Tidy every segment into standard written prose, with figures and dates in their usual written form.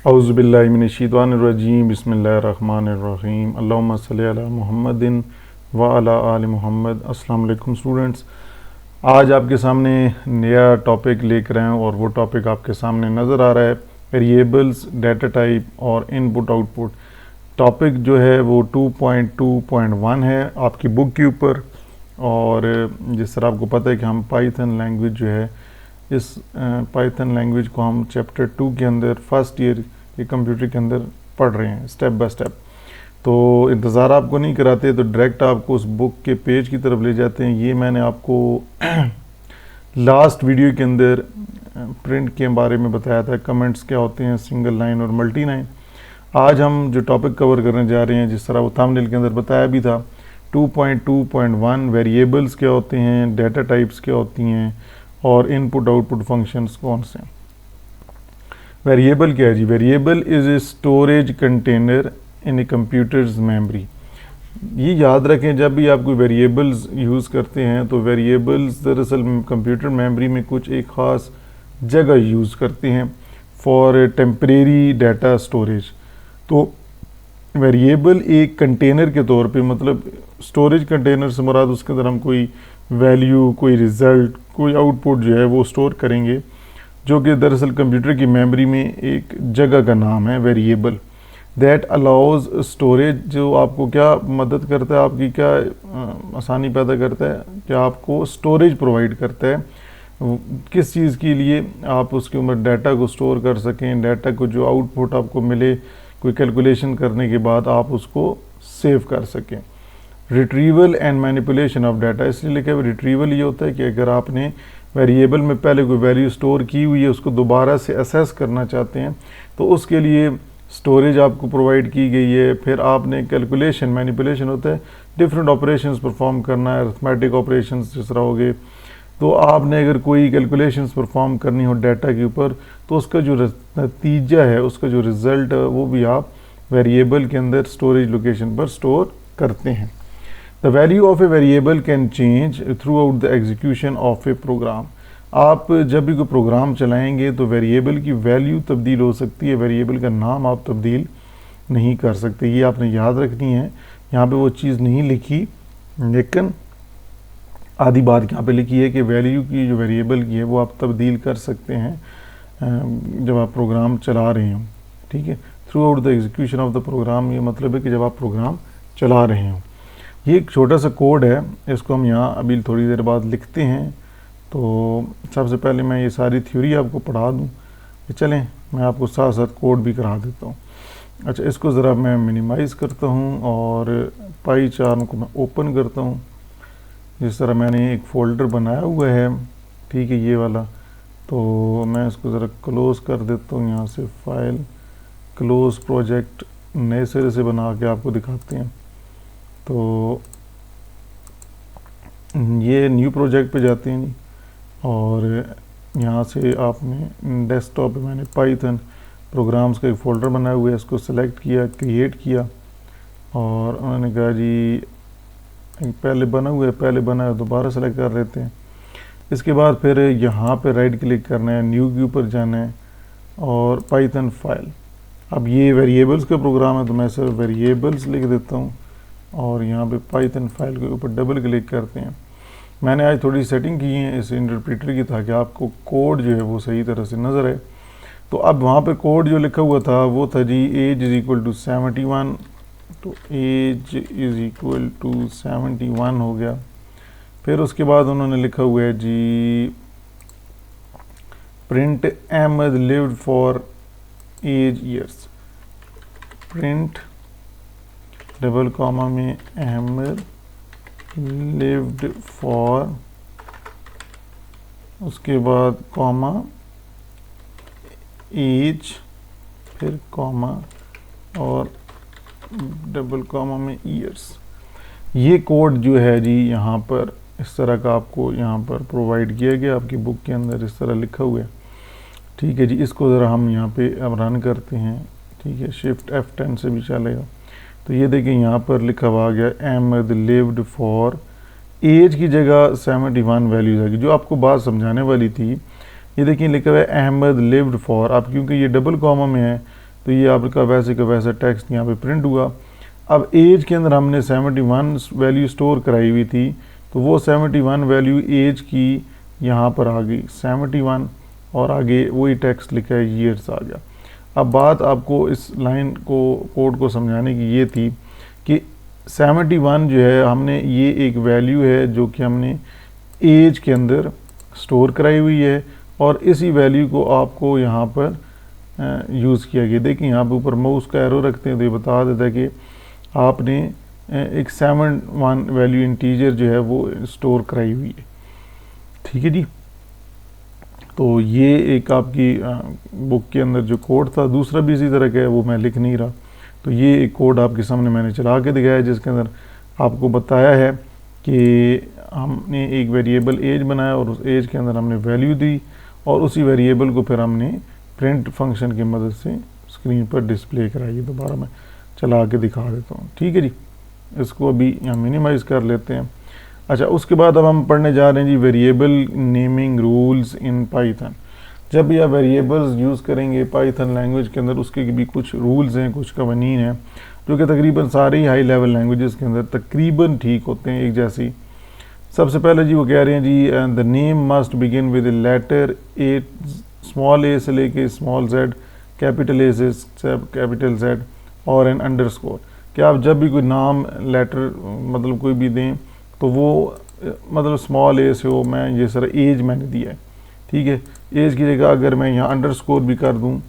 औज़ुबिल्लाहिमिनश्शैतानिर्रजीम बिस्मिल्लाहिर्रहमानिर्रहीम अल्लाहुम्मा सल्लि अला मुहम्मदिन व अला आलि मुहम्मद। अस्सलाम वालेकुम स्टूडेंट्स, आज आपके सामने नया टॉपिक लेकर आए हैं और वो टॉपिक आपके सामने नज़र आ रहा है वेरिएबल्स, डाटा टाइप और इनपुट आउटपुट। टॉपिक जो है वो 2.2.1 है आपकी बुक के ऊपर। और जिस तरह आपको पता है कि हम पाइथन लैंग्वेज जो है, इस पाइथन लैंग्वेज को हम चैप्टर 2 के अंदर फर्स्ट ईयर के कंप्यूटर के अंदर पढ़ रहे हैं स्टेप बाय स्टेप। तो इंतज़ार आपको नहीं कराते, तो डायरेक्ट आपको उस बुक के पेज की तरफ ले जाते हैं। ये मैंने आपको लास्ट वीडियो के अंदर प्रिंट के बारे में बताया था, कमेंट्स क्या होते हैं, सिंगल लाइन और मल्टी लाइन। आज हम जो टॉपिक कवर करने जा रहे हैं, जिस तरह वो थंबनेल के अंदर बताया भी था, 2.2.1 वेरिएबल्स क्या होते हैं, डाटा टाइप्स क्या होती हैं और इनपुट आउटपुट फंक्शंस कौन से हैं। वेरिएबल क्या है जी? Variable is a storage container in a computer's memory. ये याद रखें, जब भी आप कोई वेरिएबल्स यूज़ करते हैं तो वेरिएबल्स दरअसल कंप्यूटर मेमोरी में कुछ एक ख़ास जगह यूज़ करते हैं फॉर टेम्परेरी डाटा स्टोरेज। तो वेरिएबल एक कंटेनर के तौर पे, मतलब स्टोरेज कंटेनर से मुराद उसके अंदर हम कोई वैल्यू, कोई रिज़ल्ट, कोई आउटपुट जो है वो स्टोर करेंगे, जो कि दरअसल कंप्यूटर की मेमोरी में एक जगह का नाम है वेरिएबल। दैट अलाउज स्टोरेज, जो आपको क्या मदद करता है, आपकी क्या आसानी पैदा करता है, कि आपको स्टोरेज प्रोवाइड करता है। किस चीज़ के लिए? आप उसके ऊपर डाटा को स्टोर कर सकें, डाटा को जो आउटपुट आपको मिले कोई कैलकुलेशन करने के बाद आप उसको सेव कर सकें। Retrieval and manipulation of data, इसलिए लिखा है रिट्रीवल। ये होता है कि अगर आपने वेरिएबल में पहले कोई वैल्यू स्टोर की हुई है, उसको दोबारा से असेस करना चाहते हैं, तो उसके लिए स्टोरेज आपको प्रोवाइड की गई है। फिर आपने कैलकुलेशन, मैनिपुलेशन होता है डिफरेंट ऑपरेशंस परफॉर्म करना है, अरिथमेटिक ऑपरेशंस जिस तरह हो गए। तो आपने अगर कोई कैलकुलेशंस परफॉर्म करनी हो डाटा के ऊपर, तो उसका जो नतीजा है, उसका जो रिज़ल्ट है, वो भी आप वेरिएबल के अंदर स्टोरेज लोकेशन पर स्टोर करते हैं। The value of a variable can change throughout the execution of a program. आप जब भी कोई प्रोग्राम चलाएंगे तो वेरिएबल की वैल्यू तब्दील हो सकती है, वेरिएबल का नाम आप तब्दील नहीं कर सकते। ये आपने याद रखनी है। यहाँ पे वो चीज़ नहीं लिखी, लेकिन आधी बात यहाँ पे लिखी है कि वैल्यू की जो वेरिएबल की है वो आप तब्दील कर सकते हैं जब आप प्रोग्राम चला रहे हों। ठीक है, throughout the execution of the program, ये मतलब है कि जब आप प्रोग्राम चला रहे हों। ये एक छोटा सा कोड है, इसको हम यहाँ अभी थोड़ी देर बाद लिखते हैं। तो सबसे पहले मैं ये सारी थ्योरी आपको पढ़ा दूँ, चलें मैं आपको साथ साथ कोड भी करा देता हूँ। अच्छा, इसको ज़रा मैं मिनिमाइज़ करता हूँ और पाई चार्ट को मैं ओपन करता हूँ। जिस तरह मैंने एक फ़ोल्डर बनाया हुआ है, ठीक है, ये वाला, तो मैं इसको ज़रा क्लोज़ कर देता हूँ। यहाँ से फाइल क्लोज़ प्रोजेक्ट नए सिरे से बना के आपको दिखाते हैं। तो ये न्यू प्रोजेक्ट पे जाते हैं नहीं, और यहाँ से आपने डेस्कटॉप पे मैंने पाइथन प्रोग्राम्स का एक फ़ोल्डर बनाया हुआ है, इसको सेलेक्ट किया, क्रिएट किया, और उन्होंने कहा जी पहले बना हुआ है, पहले बना है, दोबारा सेलेक्ट कर लेते हैं। इसके बाद फिर यहाँ पे राइट क्लिक करना है, न्यू के ऊपर जाना है और पाइथन फाइल। अब ये वेरिएबल्स का प्रोग्राम है, तो मैं सिर्फ वेरिएबल्स लिख देता हूँ और यहाँ पे पाइथन फाइल के ऊपर डबल क्लिक करते हैं। मैंने आज थोड़ी सेटिंग की है इस इंटरप्रेटर की, ताकि आपको कोड जो है वो सही तरह से नज़र आए। तो अब वहाँ पे कोड जो लिखा हुआ था वो था जी एज इज़ इक्वल टू 71, तो एज इज़ इक्वल टू 71 हो गया। फिर उसके बाद उन्होंने लिखा हुआ है जी print Ahmad lived for age years. Print double comma में अहमद लिव्ड फॉर, उसके बाद कॉमा एज, फिर कॉमा और डबल कॉमा में ईयर्स। ये कोड जो है जी यहाँ पर इस तरह का आपको यहाँ पर प्रोवाइड किया गया, आपकी बुक के अंदर इस तरह लिखा हुआ है। ठीक है जी, इसको ज़रा हम यहाँ पे अब रन करते हैं। ठीक है, शिफ्ट F10 से भी चलेगा। तो ये देखिए यहाँ पर लिखा हुआ आ गया अहमद लिव्ड फॉर, एज की जगह 71 वैल्यूज आ गई। जो आपको बात समझाने वाली थी, ये देखिए लिखा हुआ है अहमद लिव्ड फॉर। अब क्योंकि ये डबल कॉमा में है तो ये आपका वैसे का वैसा टेक्स्ट यहाँ पे प्रिंट हुआ। अब एज के अंदर हमने 71 वैल्यू स्टोर कराई हुई थी, तो वो 71 वैल्यू एज की यहाँ पर आ गई 71, और आगे वही टेक्स्ट लिखा है ईयर्स आ गया। अब बात आपको इस लाइन को कोड को समझाने की ये थी कि 71 जो है हमने ये एक वैल्यू है जो कि हमने एज के अंदर स्टोर कराई हुई है, और इसी वैल्यू को आपको यहाँ पर यूज़ किया गया। देखिए यहाँ पे ऊपर माउस का एरो रखते हैं तो ये बता देता है कि आपने एक 71 वैल्यू इंटीजर जो है वो स्टोर कराई हुई है। ठीक है जी। तो ये एक आपकी बुक के अंदर जो कोड था, दूसरा भी इसी तरह का है, वो मैं लिख नहीं रहा। तो ये एक कोड आपके सामने मैंने चला के दिखाया है, जिसके अंदर आपको बताया है कि हमने एक वेरिएबल एज बनाया और उस एज के अंदर हमने वैल्यू दी, और उसी वेरिएबल को फिर हमने प्रिंट फंक्शन की मदद से स्क्रीन पर डिस्प्ले कराई। दोबारा मैं चला के दिखा देता हूँ। ठीक है जी। इसको अभी यहाँ मिनिमाइज़ कर लेते हैं। अच्छा, उसके बाद अब हम पढ़ने जा रहे हैं जी variable naming rules in Python. जब भी आप वेरिएबल्स यूज़ करेंगे पाइथन लैंग्वेज के अंदर, उसके भी कुछ रूल्स हैं, कुछ कवानीन हैं, जो कि तकरीबन सारे ही हाई लेवल लैंग्वेजेस के अंदर तकरीबन ठीक होते हैं, एक जैसी। सबसे पहले जी वो कह रहे हैं जी the name must begin with letter A, small A से लेके स्मॉल जेड, कैपिटल ए से कैपिटल जेड, और एन अंडरस्कोर। कि आप जब भी कोई नाम लेटर मतलब कोई भी दें तो वो मतलब स्मॉल ए से हो। मैं ये सर एज मैंने दिया है, ठीक है। एज की जगह अगर मैं यहाँ अंडरस्कोर भी कर दूँ,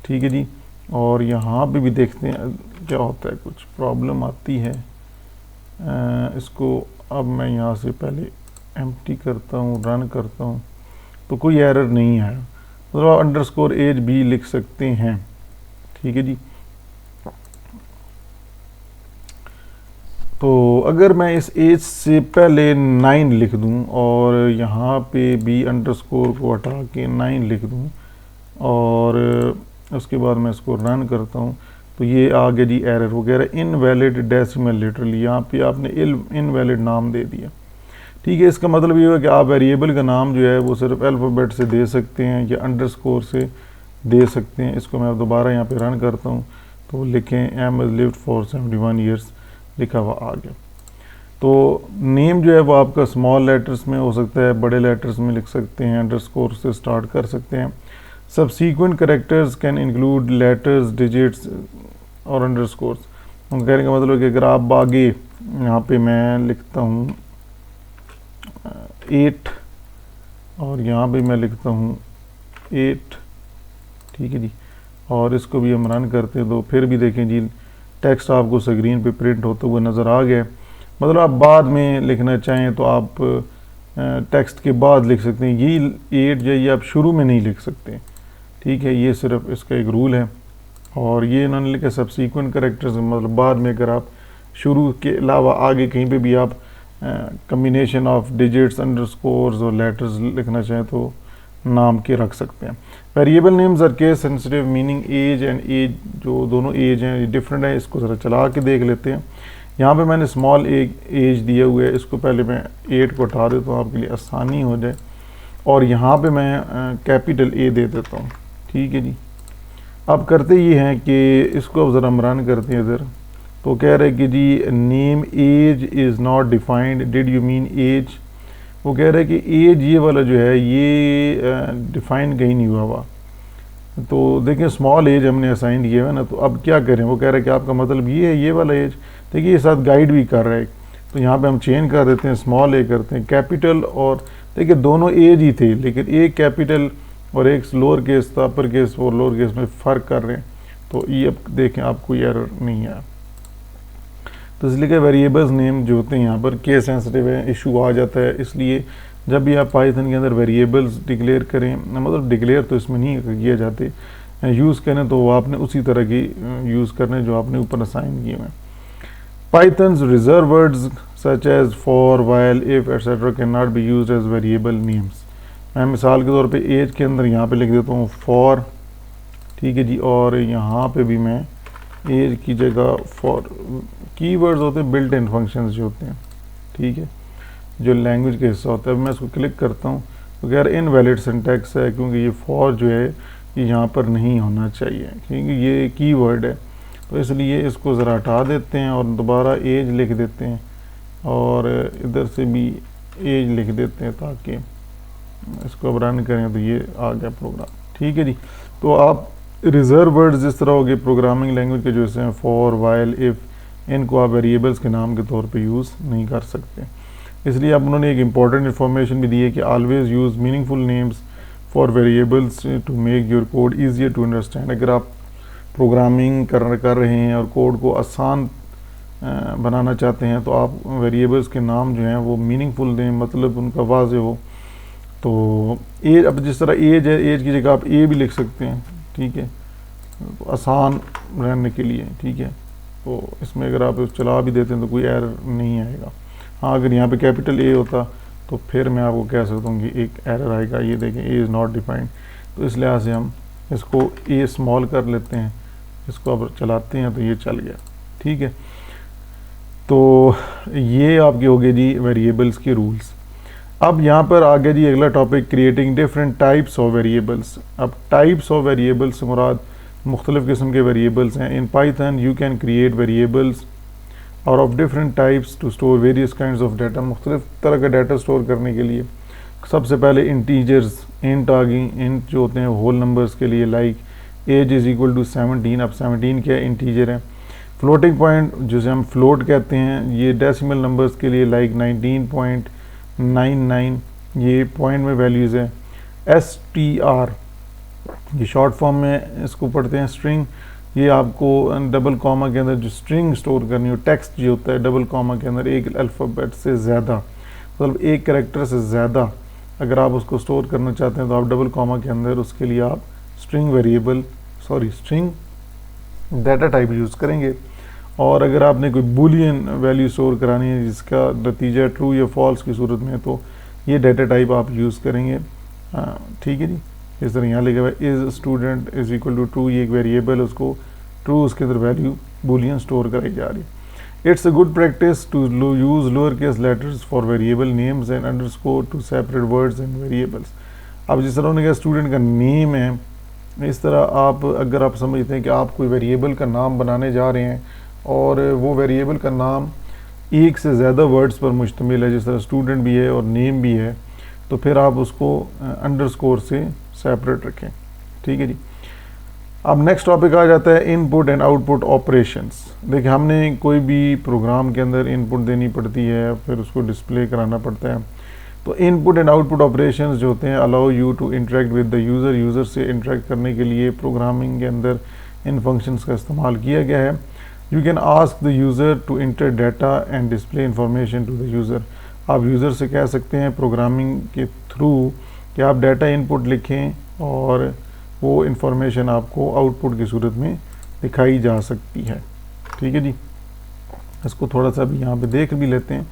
ठीक है जी, और यहाँ पे भी देखते हैं क्या होता है, कुछ प्रॉब्लम आती है। इसको अब मैं यहाँ से पहले एम्प्टी करता हूँ, रन करता हूँ, तो कोई एरर नहीं आया। मतलब आप अंडरस्कोर एज भी लिख सकते हैं। ठीक है जी। तो अगर मैं इस एज से पहले 9 लिख दूं और यहाँ पे भी अंडरस्कोर को हटा के 9 लिख दूं, और उसके बाद मैं इसको रन करता हूँ, तो ये आ गया जी एरर वगैरह, इनवैलिड डेसिमल लिटरली। यहाँ पे आपने इनवैलिड नाम दे दिया। ठीक है। इसका मतलब ये है कि आप वेरिएबल का नाम जो है वो सिर्फ अल्फ़ाबेट से दे सकते हैं या अंडरस्कोर से दे सकते हैं। इसको मैं दोबारा यहाँ पे रन करता हूँ, तो लिखें M has lived for 71 years लिखा हुआ आ गया। तो नेम जो है वो आपका स्मॉल लेटर्स में हो सकता है, बड़े लेटर्स में लिख सकते हैं, अंडरस्कोर से स्टार्ट कर सकते हैं। Subsequent characters can include letters, digits और अंडरस्कोर्स। हम कहने का मतलब है कि अगर आप आगे यहाँ पे मैं लिखता हूँ 8 और यहाँ पे मैं लिखता हूँ 8, ठीक है जी, और इसको भी हम रन करते हैं, तो फिर भी देखें जी टेक्स्ट आपको स्क्रीन पे प्रिंट होते हुए नज़र आ गया। मतलब आप बाद में लिखना चाहें तो आप टेक्स्ट के बाद लिख सकते हैं। ये 8 ये आप शुरू में नहीं लिख सकते। ठीक है, ये सिर्फ इसका एक रूल है। और ये इन्होंने लिखा सबसीक्वेंट कैरेक्टर्स, मतलब बाद में अगर आप शुरू के अलावा आगे कहीं पे भी आप कम्बिनेशन ऑफ डिजिट्स, अंडरस्कोर्स और लेटर्स लिखना चाहें तो नाम के रख सकते हैं। Variable names are case sensitive, meaning age and age, जो दोनों एज हैं ये डिफरेंट है। इसको ज़रा चला के देख लेते हैं। यहाँ पे मैंने स्मॉल एज दिया हुआ है, इसको पहले मैं 8 को हटा देता हूँ आपके लिए आसानी हो जाए, और यहाँ पे मैं कैपिटल ए दे देता हूँ। ठीक है जी। अब करते ये हैं कि इसको अब ज़रा हम रन करते हैं इधर, तो कह रहे हैं कि जी name age is not defined, did you mean age. वो कह रहे हैं कि एज ये वाला जो है ये डिफाइन कहीं नहीं हुआ हुआ। तो देखें स्मॉल एज हमने असाइन किया है ना, तो अब क्या करें। वो कह रहे हैं कि आपका मतलब ये है ये वाला एज। देखिए ये साथ गाइड भी कर रहा है, तो यहाँ पे हम चेंज कर देते हैं, स्मॉल ए करते हैं, कैपिटल। और देखिए दोनों एज ही थे, लेकिन एक कैपिटल और एक लोअर केस था, अपर केस और लोअर केस में फ़र्क कर रहे हैं। तो ये अब देखें आपको एरर नहीं है। तो इसलिए कि वेरिएबल्स नेम जो होते हैं यहाँ पर केस सेंसिटिव है, इशू आ जाता है। इसलिए जब भी आप पाइथन के अंदर वेरिएबल्स डिक्लेयर करें, मतलब डिक्लेयर तो इसमें नहीं किए जाते, यूज़ करें तो वो आपने उसी तरह की यूज़ करने जो आपने ऊपर असाइन किए हैं। Python's reserve words such as for, while, if etcetera can not be used as variable names. मैं मिसाल के तौर पे एज के अंदर यहाँ पे लिख देता हूँ फॉर, ठीक है जी, और यहाँ पे भी मैं एज की जगह फॉर, कीवर्ड्स होते हैं बिल्ट इन फंक्शंस जो होते हैं, ठीक है, जो लैंग्वेज का हिस्सा होता है। अब मैं इसको क्लिक करता हूँ तो यार इनवैलिड सिंटैक्स है, क्योंकि ये फॉर जो है कि यहाँ पर नहीं होना चाहिए क्योंकि ये कीवर्ड है। तो इसलिए इसको ज़रा हटा देते हैं और दोबारा एज लिख देते हैं और इधर से भी एज लिख देते हैं ताकि इसको अब रन करें तो ये आ गया प्रोग्राम। ठीक है जी। तो आप रिजर्व वर्ड्स जिस तरह हो गए प्रोग्रामिंग लैंग्वेज के जैसे हैं फॉर, वाइल, इफ़, इनको आप वेरिएबल्स के नाम के तौर पे यूज़ नहीं कर सकते। इसलिए अब उन्होंने एक इम्पॉर्टेंट इन्फॉर्मेशन भी दी है कि always use meaningful names for variables to make your code easier to understand. अगर आप प्रोग्रामिंग कर रहे हैं और कोड को आसान बनाना चाहते हैं तो आप वेरिएबल्स के नाम जो हैं वो मीनिंगफुल दें, मतलब उनका वाज़े हो। तो एज, अब जिस तरह एज है, एज की जगह आप ए भी लिख सकते हैं। ठीक है, तो आसान रहने के लिए। ठीक है, तो इसमें अगर आप चला भी देते हैं तो कोई एरर नहीं आएगा। हाँ, अगर यहाँ पे कैपिटल ए होता तो फिर मैं आपको कह सकता हूँ कि एक एरर आएगा। ये देखें, ए इज़ नॉट डिफाइंड। तो इस लिहाज से हम इसको ए स्मॉल कर लेते हैं, इसको अब चलाते हैं तो ये चल गया। ठीक है, तो ये आपके हो गए जी वेरिएबल्स के रूल्स। अब यहाँ पर आ गया जी अगला topic, creating different types of variables. अब टाइप्स ऑफ वेरिएबल्स से मुराद मुख्तलिफ़ किस्म के वेरिएबल्स हैं। In Python you can create variables और of different types to store various kinds of data. मुख्तलिफ तरह का डाटा स्टोर करने के लिए सबसे पहले इंटीजर्स, इंट आ गई। इंट जो होते हैं होल नंबर्स के लिए, like age is equal to 17। अब 17 क्या है, इंटीजर है। फ्लोटिंग पॉइंट जिसे हम फ्लोट कहते हैं, ये डेसिमल नंबर्स के लिए, लाइक 19.99, ये पॉइंट में वैल्यूज़ है। STR ये शॉर्ट फॉर्म में इसको पढ़ते हैं स्ट्रिंग। ये आपको डबल कॉमा के अंदर जो स्ट्रिंग स्टोर करनी हो, टेक्स्ट जो होता है डबल कॉमा के अंदर एक अल्फ़ाबेट से ज़्यादा, मतलब एक कैरेक्टर से ज़्यादा अगर आप उसको स्टोर करना चाहते हैं तो आप डबल कॉमा के अंदर उसके लिए आप स्ट्रिंग डाटा टाइप यूज़ करेंगे। और अगर आपने कोई बूलियन वैल्यू स्टोर करानी है जिसका नतीजा ट्रू या फॉल्स की सूरत में, तो ये डाटा टाइप आप यूज़ करेंगे। ठीक है जी, इस तरह यहाँ लिखा हुआ है is student is equal to true, ये एक वेरिएबल, उसको ट्रू उसके अंदर वैल्यू बूलियन स्टोर कराई जा रही है। It's a good practice to use lower case letters for variable names and underscore to separate words and variables. अब जिस तरह उन्होंने कहा स्टूडेंट का नेम है, इस तरह आप अगर आप समझते हैं कि आप कोई वेरिएबल का नाम बनाने जा रहे हैं और वो वेरिएबल का नाम एक से ज़्यादा वर्ड्स पर मुश्तमिल है, जिस तरह स्टूडेंट भी है और नेम भी है, तो फिर आप उसको अंडरस्कोर से सेपरेट रखें। ठीक है जी। अब नेक्स्ट टॉपिक आ जाता है इनपुट एंड आउटपुट ऑपरेशंस। देखिए, हमने कोई भी प्रोग्राम के अंदर इनपुट देनी पड़ती है, फिर उसको डिस्प्ले कराना पड़ता है। तो इनपुट एंड आउटपुट ऑपरेशंस जो होते हैं allow you to interact with the user. User से इंटरेक्ट करने के लिए प्रोग्रामिंग के अंदर इन फंक्शंस का इस्तेमाल किया गया है। You can ask the user to enter data and display information to the user. आप यूज़र से कह सकते हैं प्रोग्रामिंग के थ्रू कि आप डाटा इनपुट लिखें और वो इंफॉर्मेशन आपको आउटपुट की सूरत में दिखाई जा सकती है। ठीक है जी, इसको थोड़ा सा भी यहाँ पे देख भी लेते हैं।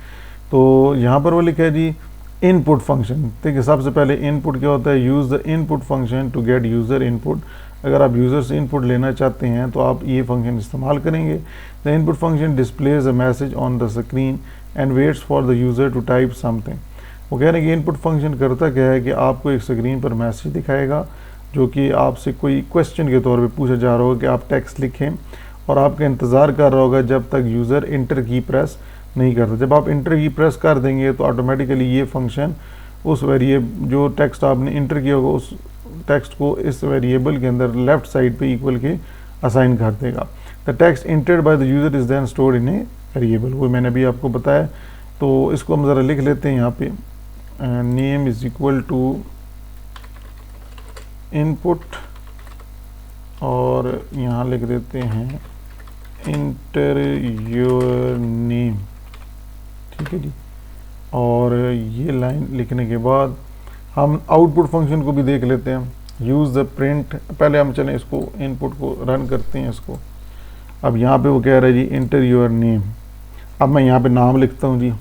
तो यहाँ पर वो लिखा है जी इनपुट फंक्शन। देखिए, सबसे पहले इनपुट क्या होता है, use the input function to get user input. अगर आप यूज़र से इनपुट लेना चाहते हैं तो आप ये फंक्शन इस्तेमाल करेंगे। The input function displays a message on the screen and waits for the user to type something. वो कह रहे हैं कि इनपुट फंक्शन करता क्या है कि आपको एक स्क्रीन पर मैसेज दिखाएगा जो कि आपसे कोई क्वेश्चन के तौर पे पूछा जा रहा होगा कि आप टेक्स्ट लिखें, और आपका इंतज़ार कर रहा होगा जब तक यूज़र इंटर की प्रेस नहीं करता। जब आप इंटर की प्रेस कर देंगे तो ऑटोमेटिकली ये फंक्शन उस वेरिएबल जो टेक्स्ट आपने इंटर किया होगा उस टेक्स्ट को इस वेरिएबल के अंदर लेफ्ट साइड पे इक्वल के असाइन कर देगा। The text entered by the user is then stored in a variable. वो मैंने अभी आपको बताया। तो इसको हम ज़रा लिख लेते हैं यहाँ पे, name is equal to input और यहाँ लिख देते हैं इंटर योर नेम। ठीक है जी। और ये लाइन लिखने के बाद हम आउटपुट फंक्शन को भी देख लेते हैं। यूज़ द प्रिंट, पहले हम चलें इसको इनपुट को रन करते हैं इसको। अब यहाँ पे वो कह रहा है जी इंटर योर नेम। अब मैं यहाँ पे नाम लिखता हूँ जी,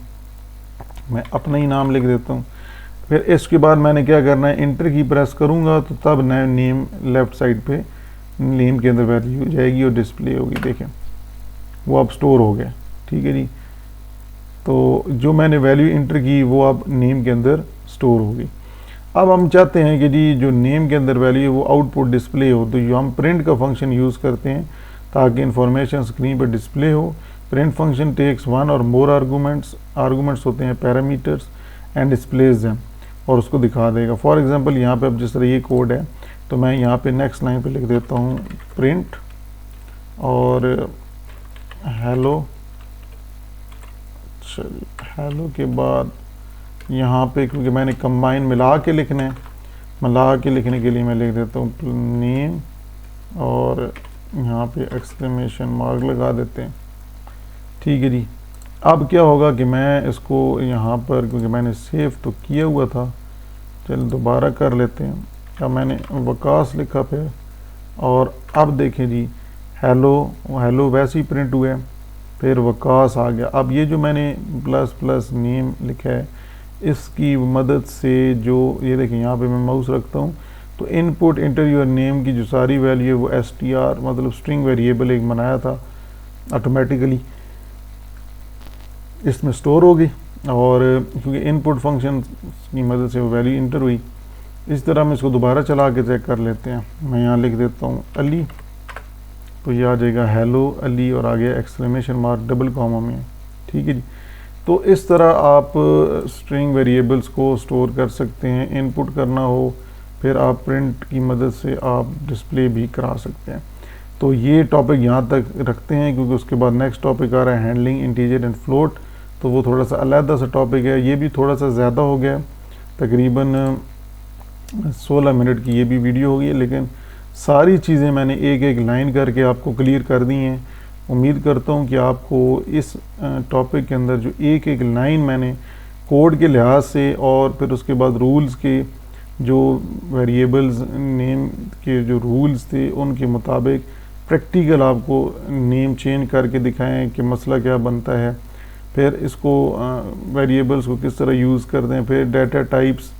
मैं अपना ही नाम लिख देता हूँ। फिर इसके बाद मैंने क्या करना है, इंटर की प्रेस करूँगा तो तब नया नेम लेफ़्ट साइड पे नेम के अंदर वैल्यू हो जाएगी और डिस्प्ले होगी। देखें, वो अब स्टोर हो गया। ठीक है जी। तो जो मैंने वैल्यू इंटर की वो अब नेम के अंदर स्टोर होगी। अब हम चाहते हैं कि जी जो नेम के अंदर वैल्यू है वो आउटपुट डिस्प्ले हो, तो जो हम प्रिंट का फंक्शन यूज़ करते हैं ताकि इंफॉर्मेशन स्क्रीन पर डिस्प्ले हो। प्रिंट फंक्शन टेक्स वन और मोर आर्गूमेंट्स होते हैं पैरामीटर्स एंड डिस्प्लेज हैं, और उसको दिखा देगा। फॉर एग्जांपल यहाँ पे अब जिस तरह ये कोड है, तो मैं यहाँ पे नेक्स्ट लाइन पे लिख देता हूँ प्रिंट और हेलो। चलिए हेलो के बाद यहाँ पे क्योंकि मैंने कंबाइन मिला के लिखने के लिए मैं लिख देता हूँ नेम और यहाँ पे एक्सक्लेमेशन मार्क लगा देते हैं। ठीक है जी। अब क्या होगा कि मैं इसको यहाँ पर, क्योंकि मैंने सेव तो किया हुआ था, चलिए दोबारा कर लेते हैं। अब मैंने वकास लिखा पे, और अब देखें जी हेलो वैसे ही प्रिंट हुआ है, फिर वकास आ गया। अब ये जो मैंने प्लस नेम लिखा है, इसकी मदद से जो ये देखें यहाँ पे मैं माउस रखता हूँ तो इनपुट इंटर योर नेम की जो सारी वैल्यू है वो str मतलब स्ट्रिंग वेरिएबल एक बनाया था ऑटोमेटिकली इसमें स्टोर होगी, और क्योंकि इनपुट फंक्शन की मदद से वो वैल्यू इंटर हुई। इस तरह हम इसको दोबारा चला के चेक कर लेते हैं। मैं यहाँ लिख देता हूँ अली, तो ये आ जाएगा हेलो अली और आगे एक्सक्लेमेशन मार्क डबल कॉमा में। ठीक है जी। तो इस तरह आप स्ट्रिंग वेरिएबल्स को स्टोर कर सकते हैं। इनपुट करना हो फिर आप प्रिंट की मदद से आप डिस्प्ले भी करा सकते हैं। तो ये टॉपिक यहाँ तक रखते हैं, क्योंकि उसके बाद नेक्स्ट टॉपिक आ रहा है हैंडलिंग इंटीजर एंड फ्लोट, तो वो थोड़ा सा अलग सा टॉपिक है। ये भी थोड़ा सा ज़्यादा हो गया, तकरीबन 16 मिनट की ये भी वीडियो होगी, लेकिन सारी चीज़ें मैंने एक एक लाइन करके आपको क्लियर कर दी हैं। उम्मीद करता हूँ कि आपको इस टॉपिक के अंदर जो एक एक लाइन मैंने कोड के लिहाज से और फिर उसके बाद रूल्स के जो वेरिएबल्स नेम के जो रूल्स थे उनके मुताबिक प्रैक्टिकल आपको नेम चेंज करके दिखाएं कि मसला क्या बनता है, फिर इसको वेरिएबल्स को किस तरह यूज़ करते हैं, फिर डाटा टाइप्स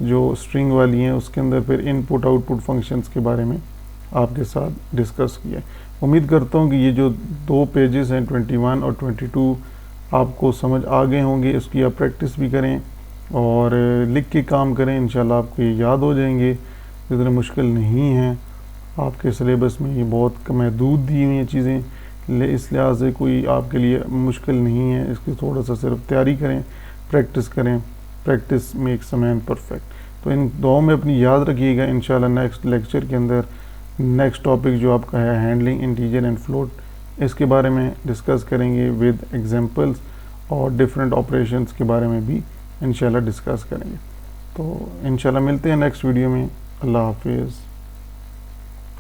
जो स्ट्रिंग वाली हैं उसके अंदर फिर इनपुट आउटपुट फंक्शंस के बारे में आपके साथ डिस्कस किया। उम्मीद करता हूँ कि ये जो 2 पेजेस हैं 21 और 22 आपको समझ आ गए होंगे। इसकी आप प्रैक्टिस भी करें और लिख के काम करें, इंशाल्लाह आपको ये याद हो जाएंगे। इतने मुश्किल नहीं हैं, आपके सिलेबस में ये बहुत महदूद दी हुई हैं चीज़ें, इस लिहाज से कोई आपके लिए मुश्किल नहीं है। इसकी थोड़ा सा सिर्फ तैयारी करें, प्रैक्टिस करें, practice makes a man perfect. तो इन दो में अपनी याद रखिएगा। इंशाल्लाह नेक्स्ट लेक्चर के अंदर नेक्स्ट टॉपिक जो आपका है हैंडलिंग इंटीजर एंड फ्लोट, इसके बारे में डिस्कस करेंगे विद एग्जांपल्स, और डिफरेंट ऑपरेशंस के बारे में भी इंशाल्लाह डिस्कस करेंगे। तो इंशाल्लाह मिलते हैं नेक्स्ट वीडियो में। अल्लाह हाफिज़।